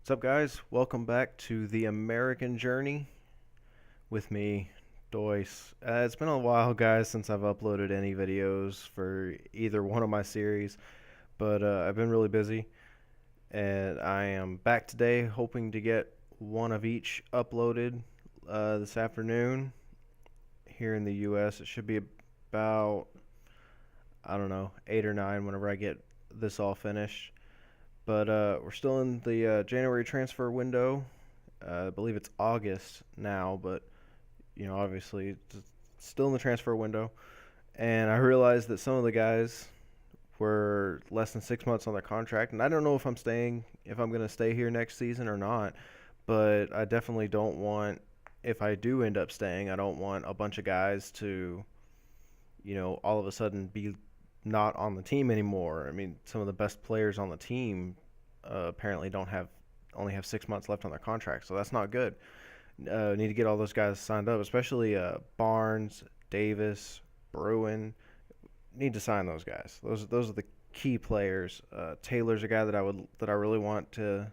What's up, guys? Welcome back to the American Journey with me, Doyce. It's been a while, guys, since I've uploaded any videos for either one of my series, but I've been really busy, and I am back today hoping to get one of each uploaded this afternoon here in the US. It should be about, I don't know, 8 or 9 whenever I get this all finished. But we're still in the January transfer window. I believe it's August now, but obviously it's still in the transfer window. And I realized that some of the guys were less than 6 months on their contract, and I don't know if I'm going to stay here next season or not. But I definitely don't want, if I do end up staying, I don't want a bunch of guys to, all of a sudden be not on the team anymore. I mean, some of the best players on the team apparently don't have only have 6 months left on their contract, so that's not good. Need to get all those guys signed up, especially Barnes, Davis, Bruin. Need to sign those guys. Those are the key players. Taylor's a guy that I really want to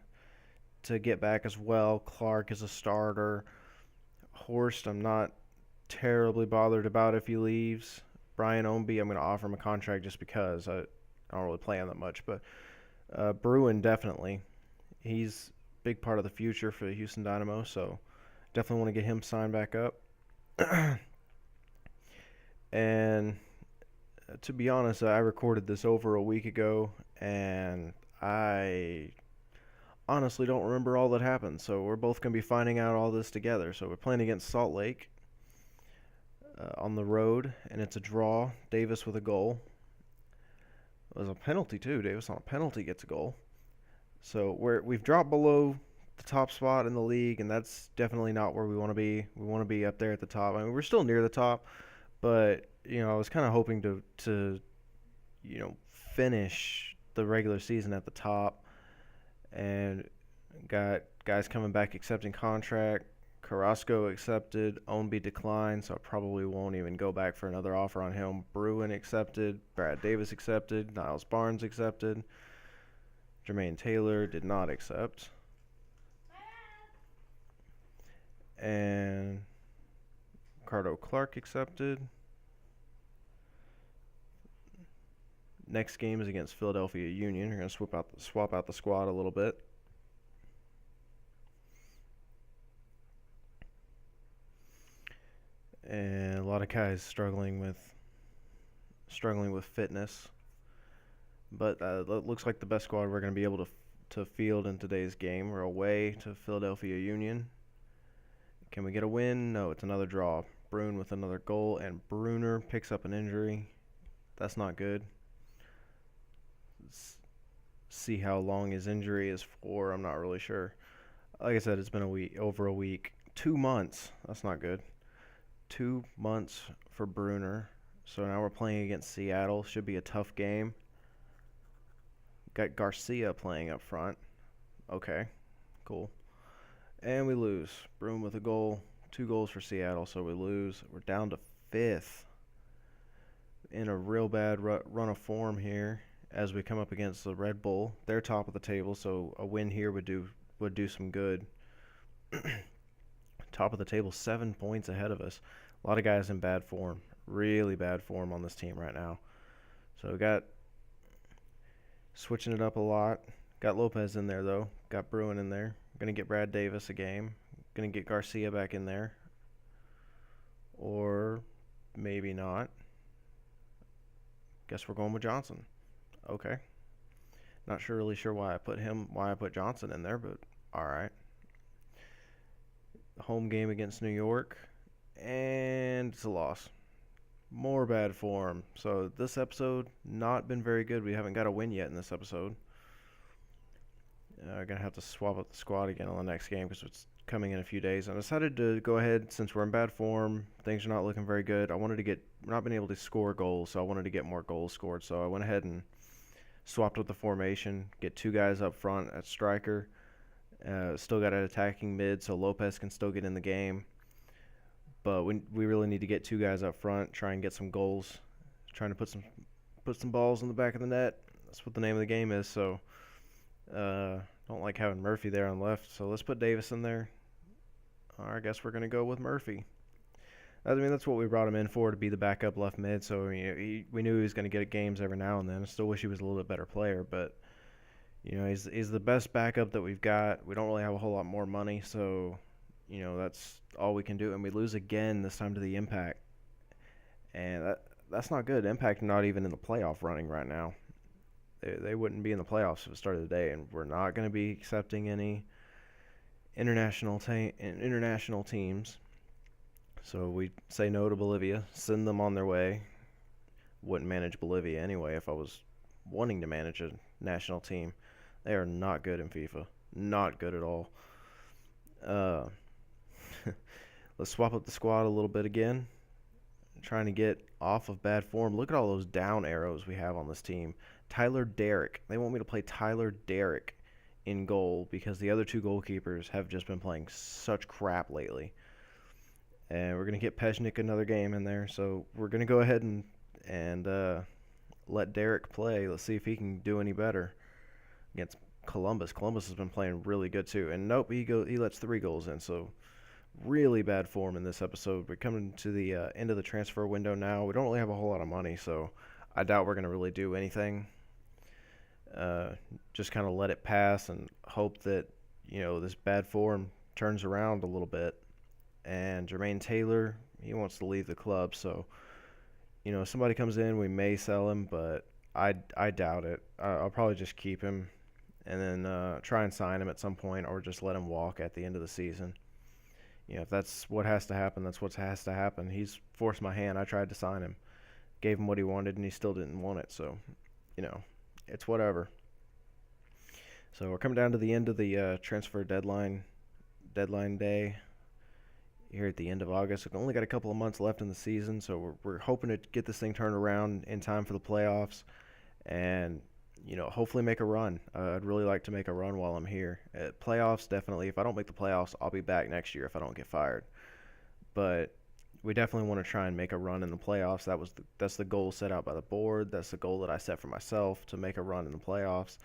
get back as well. Clark is a starter. Horst, I'm not terribly bothered about if he leaves. Brian Ownby, I'm going to offer him a contract just because I don't really play him that much. But Bruin, definitely. He's a big part of the future for the Houston Dynamo, so definitely want to get him signed back up. And to be honest, I recorded this over a week ago, and I honestly don't remember all that happened. So we're both going to be finding out all this together. So we're playing against Salt Lake on the road, and it's a draw. Davis with a goal. It was a penalty too. Davis on a penalty gets a goal. So we've dropped below the top spot in the league, and that's definitely not where we want to be. We want to be up there at the top. I mean, we're still near the top, but I was kind of hoping to finish the regular season at the top, and got guys coming back accepting contract. Carrasco accepted, Ownby declined, so I probably won't even go back for another offer on him. Bruin accepted, Brad Davis accepted, Niles Barnes accepted, Jermaine Taylor did not accept, and Ricardo Clark accepted. Next game is against Philadelphia Union. We're going to swap out the squad a little bit. And a lot of guys struggling with fitness. But it looks like the best squad we're going to be able to field in today's game. We're away to Philadelphia Union. Can we get a win? No, it's another draw. Bruin with another goal, and Bruner picks up an injury. That's not good. Let's see how long his injury is for. I'm not really sure. Like I said, it's been over a week. 2 months. That's not good. 2 months for Bruner. So now we're playing against Seattle. Should be a tough game. Got Garcia playing up front. Okay, cool. And we lose. Bruin with a goal. 2 goals for Seattle, so we lose. We're down to 5th in a real bad run of form here as we come up against the Red Bull. They're top of the table, so a win here would do some good. Top of the table, 7 points ahead of us. A lot of guys in bad form, really bad form on this team right now. So we got switching it up a lot. Got Lopez in there though. Got Bruin in there. Gonna get Brad Davis a game. Gonna get Garcia back in there. Or maybe not. Guess we're going with Johnson. Okay. Not really sure why I put Johnson in there, but all right. Home game against New York, and it's a loss. More bad form. So this episode not been very good. We haven't got a win yet in this episode. Gonna have to swap up the squad again on the next game because it's coming in a few days. I decided to go ahead since we're in bad form. Things are not looking very good. We're not been able to score goals, so I wanted to get more goals scored. So I went ahead and swapped up the formation. Get 2 guys up front at striker. Still got an attacking mid, so Lopez can still get in the game. But we really need to get 2 guys up front, try and get some goals, trying to put some balls in the back of the net. That's what the name of the game is. So Don't like having Murphy there on left, so let's put Davis in there. I guess we're going to go with Murphy. I mean, that's what we brought him in for, to be the backup left mid. So we knew he was going to get games every now and then. I still wish he was a little bit better player, but he's the best backup that we've got. We don't really have a whole lot more money, so that's all we can do. And we lose again this time to the Impact, and that's not good. Impact not even in the playoff running right now. They wouldn't be in the playoffs at the start of the day, and we're not going to be accepting any international teams. So we say no to Bolivia, send them on their way. Wouldn't manage Bolivia anyway if I was wanting to manage a national team. They are not good in FIFA. Not good at all. Let's swap up the squad a little bit again. I'm trying to get off of bad form. Look at all those down arrows we have on this team. Tyler Derrick. They want me to play Tyler Derrick in goal because the other two goalkeepers have just been playing such crap lately. And we're going to get Peznik another game in there. So we're going to go ahead and let Derrick play. Let's see if he can do any better against Columbus. Columbus has been playing really good too. And nope, he lets 3 goals in. So really bad form in this episode. We're coming to the end of the transfer window now. We don't really have a whole lot of money, so I doubt we're going to really do anything. Just kind of let it pass and hope that this bad form turns around a little bit. And Jermaine Taylor, he wants to leave the club, so if somebody comes in, we may sell him, but I doubt it. I'll probably just keep him and then try and sign him at some point, or just let him walk at the end of the season. If that's what has to happen, that's what has to happen. He's forced my hand. I tried to sign him, gave him what he wanted, and he still didn't want it. So, it's whatever. So we're coming down to the end of the transfer deadline day here at the end of August. We've only got a couple of months left in the season, so we're hoping to get this thing turned around in time for the playoffs, and hopefully make a run. I'd really like to make a run while I'm here. Playoffs, definitely. If I don't make the playoffs, I'll be back next year if I don't get fired. But we definitely want to try and make a run in the playoffs. That's the goal set out by the board. That's the goal that I set for myself, to make a run in the playoffs.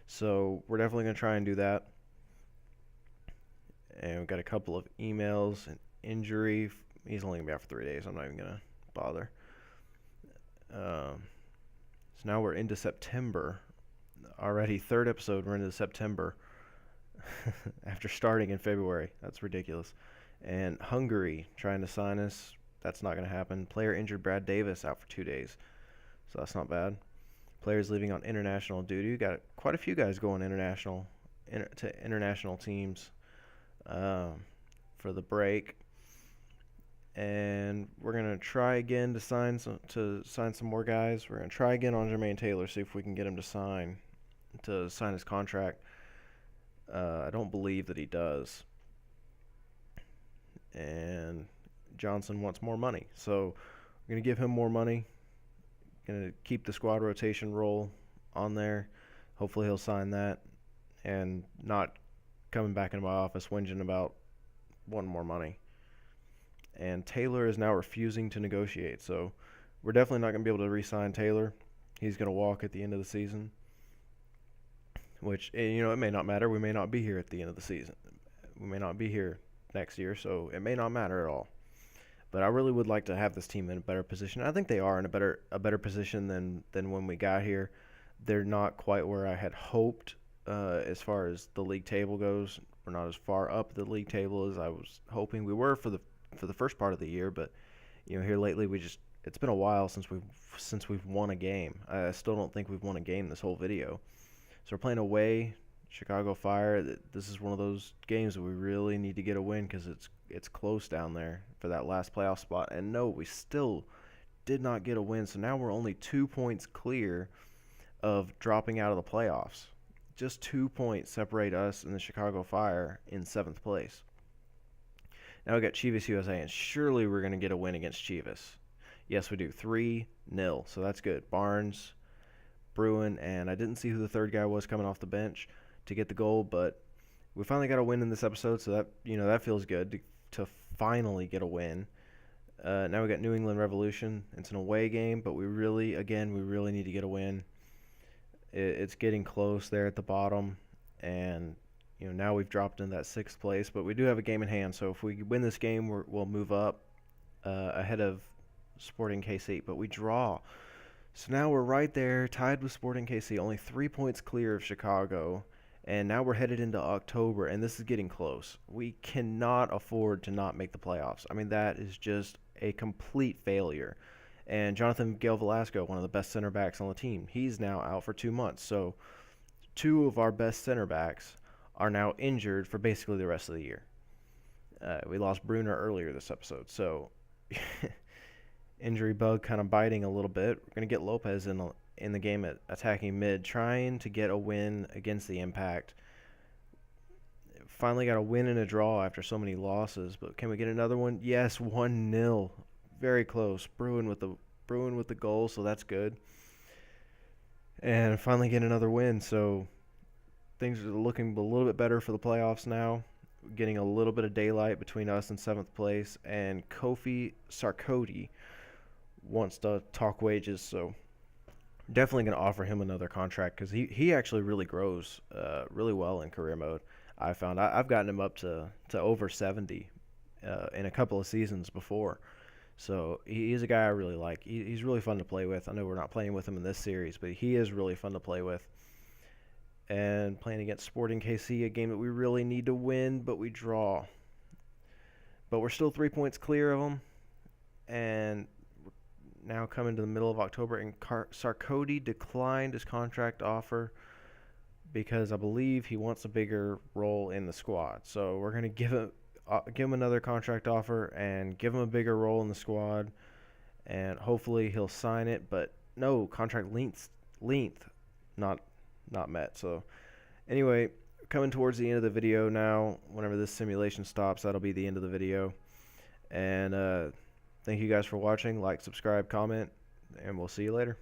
So we're definitely going to try and do that. And we've got a couple of emails and injury. He's only going to be out for 3 days. I'm not even going to bother. So now we're into September. Already, 3rd episode, we're into September. After starting in February. That's ridiculous. And Hungary trying to sign us. That's not going to happen. Player injured Brad Davis out for 2 days. So that's not bad. Players leaving on international duty. Got quite a few guys going international to international teams for the break. And we're going to try again to sign some more guys. We're going to try again on Jermaine Taylor, see if we can get him to sign his contract. I don't believe that he does. And Johnson wants more money. So we're going to give him more money. Going to keep the squad rotation role on there. Hopefully he'll sign that and not coming back into my office whinging about wanting more money. And Taylor is now refusing to negotiate. So we're definitely not going to be able to re-sign Taylor. He's going to walk at the end of the season. Which, it may not matter. We may not be here at the end of the season. We may not be here next year, so it may not matter at all. But I really would like to have this team in a better position. I think they are in a better position than when we got here. They're not quite where I had hoped as far as the league table goes. We're not as far up the league table as I was hoping we were for the first part of the year. But here lately it's been a while since we've won a game. I still don't think we've won a game this whole video. So we're playing away, Chicago Fire. This is one of those games that we really need to get a win because it's close down there for that last playoff spot. And no, we still did not get a win. So now we're only 2 points clear of dropping out of the playoffs. Just 2 points separate us and the Chicago Fire in 7th place. Now we got Chivas USA, and surely we're going to get a win against Chivas. Yes, we do. 3-0. So that's good. Barnes, Bruin, and I didn't see who the third guy was coming off the bench to get the goal, but we finally got a win in this episode, so that feels good to finally get a win. Now we got New England Revolution. It's an away game, but we really need to get a win. It's getting close there at the bottom. and now we've dropped in that sixth place, but we do have a game in hand. So if we win this game, we'll move up ahead of Sporting KC. But we draw, so now we're right there, tied with Sporting KC, only 3 points clear of Chicago. And now we're headed into October, and this is getting close. We cannot afford to not make the playoffs. I mean, that is just a complete failure. And Jonathan Gale Velasco, one of the best center backs on the team, he's now out for 2 months. So two of our best center backs are now injured for basically the rest of the year. We lost Bruner earlier this episode, so injury bug kind of biting a little bit. We're going to get Lopez in the game at attacking mid, trying to get a win against the Impact. Finally got a win and a draw after so many losses, but can we get another one? Yes, 1-0. Very close. Bruin with the goal, so that's good. And finally get another win, so things are looking a little bit better for the playoffs now. Getting a little bit of daylight between us and 7th place, and Kofi Sarkodie wants to talk wages, so definitely going to offer him another contract because he actually really grows really well in career mode. I found I've gotten him up to over 70 in a couple of seasons before. So he's a guy I really like. He's really fun to play with. I know we're not playing with him in this series, but he is really fun to play with. And playing against Sporting KC, a game that we really need to win, but we draw. But we're still 3 points clear of them. And now coming to the middle of October, and Sarkodie declined his contract offer because I believe he wants a bigger role in the squad. So we're going to give him another contract offer and give him a bigger role in the squad, and hopefully he'll sign it. But no, contract length not met. So anyway, coming towards the end of the video now. Whenever this simulation stops, that'll be the end of the video. And thank you guys for watching. Like, subscribe, comment, and we'll see you later.